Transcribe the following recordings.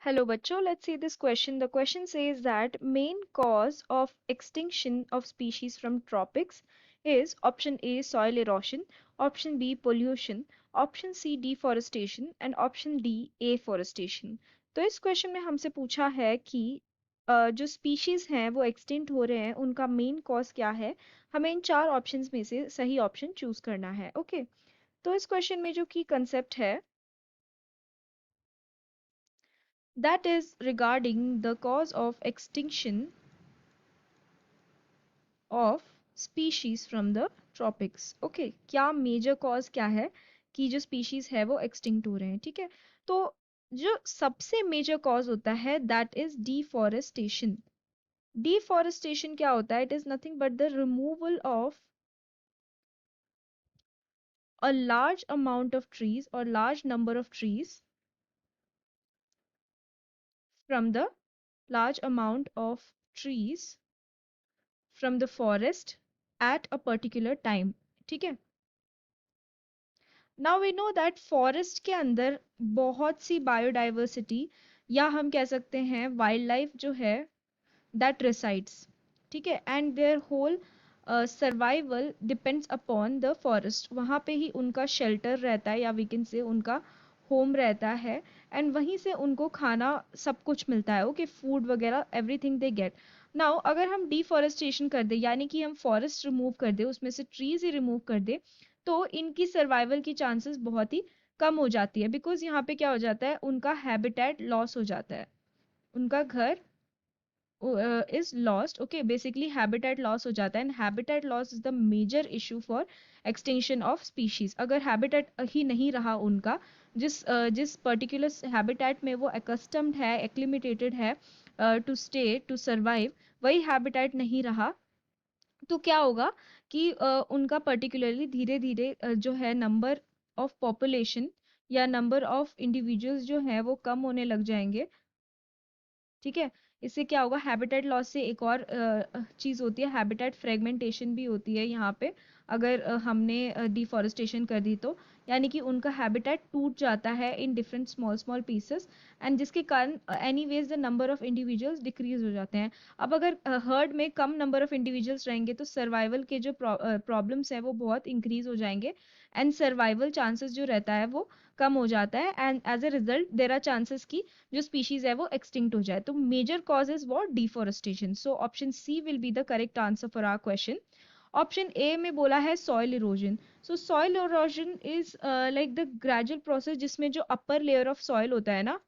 Hello, bachcho. Let's see this question. The question says that main cause of extinction of species from tropics is option A soil erosion, option B pollution, option C deforestation and option D afforestation. तो इस question में हमसे पूछा है कि जो species हैं वो एक्सटिंक्ट हो रहे हैं उनका मेन कॉज क्या है। हमें इन चार ऑप्शंस में से सही ऑप्शन चूज करना है। ओके, तो इस क्वेश्चन में जो की कंसेप्ट है that is regarding the cause of extinction of species from the tropics. Okay, क्या मेजर कॉज क्या है कि जो स्पीशीज है वो एक्सटिंक्ट हो रहे हैं। ठीक है, तो जो सबसे मेजर कॉज होता है दैट इज डिफॉरेस्टेशन। डिफॉरेस्टेशन क्या होता है? It is nothing but the removal of a large amount of trees or large number of trees from the large amount of trees from the forest at a particular time। ठीक है, now we know that forest के अंदर बहुत सी biodiversity या हम कह सकते हैं वाइल्ड लाइफ जो है दैट रिसाइड्स। ठीक है, and their whole survival depends upon the forest. वहाँ पे ही उनका शेल्टर रहता है या वी कैन से उनका होम रहता है, एंड वहीं से उनको खाना सब कुछ मिलता है। ओके, फूड वगैरह एवरीथिंग दे गेट। नाउ अगर हम डिफॉरेस्टेशन कर दे यानी कि हम फॉरेस्ट रिमूव कर दे, उसमें से ट्रीज ही रिमूव कर दे, तो इनकी सर्वाइवल की चांसेस बहुत ही कम हो जाती है। बिकॉज यहाँ पे क्या हो जाता है, उनका हैबिटेट लॉस हो जाता है, उनका घर is lost। okay, basically habitat loss हो जाता है, and habitat loss is the major issue for extinction of species। अगर habitat ही नहीं रहा उनका, जिस particular habitat में वो accustomed है, acclimated है to stay to survive, वही habitat नहीं रहा, तो क्या होगा कि उनका पर्टिकुलरली धीरे धीरे जो है नंबर ऑफ पॉपुलेशन या नंबर ऑफ इंडिविजुअल्स जो है वो कम होने लग जाएंगे। ठीक है, इससे क्या होगा, हैबिटेट लॉस से एक और चीज होती है, हैबिटेट फ्रेगमेंटेशन भी होती है यहाँ पे। अगर हमने डिफॉरेस्टेशन कर दी तो यानी कि उनका हैबिटेट टूट जाता है in different small small pieces, and जिसके कारण anyways the number of individuals decrease हो जाते हैं। अब अगर हर्ड में कम नंबर ऑफ इंडिविजुअल्स रहेंगे तो सर्वाइवल के जो प्रॉब्लम्स हैं वो बहुत इंक्रीज हो जाएंगे, एंड सर्वाइवल चांसेस जो रहता है वो कम हो जाता है, and as a result there are chances की जो स्पीशीज है वो एक्सटिंक्ट हो जाए। तो major cause is what, deforestation. So option C will be the correct answer for our question. Option A में बोला है soil erosion. So soil erosion is like the gradual process जिसमें जो अपर लेयर ऑफ सॉइल होता है ना,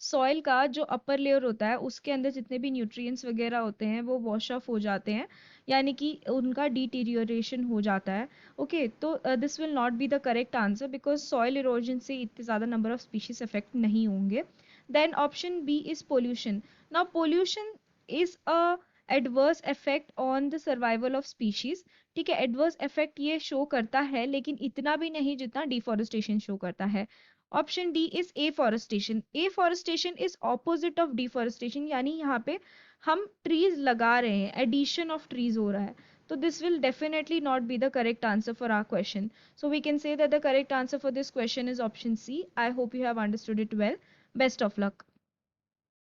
soil का जो अपर लेयर होता है उसके अंदर जितने भी न्यूट्रिएंट्स वगैरह होते हैं वो वॉश ऑफ हो जाते हैं, यानी कि उनका डिटीरियोरेशन हो जाता है। ओके, तो this will not be the correct answer because soil erosion से इतने ज़्यादा नंबर ऑफ स्पीशीज अफेक्ट नहीं होंगे। Then option B is pollution. Now pollution is a adverse effect on the survival of species. ठीक है, adverse effect ये show करता है लेकिन इतना भी नहीं जितना डिफॉरेस्टेशन शो करता है। Option D is afforestation. Afforestation is opposite of deforestation, यानी यहाँ पे हम ट्रीज लगा रहे हैं, एडिशन ऑफ ट्रीज हो रहा है। तो this will definitely not be the correct answer for our question. So we can say that the correct answer for this question is option C. I hope you have understood it well. Best of luck.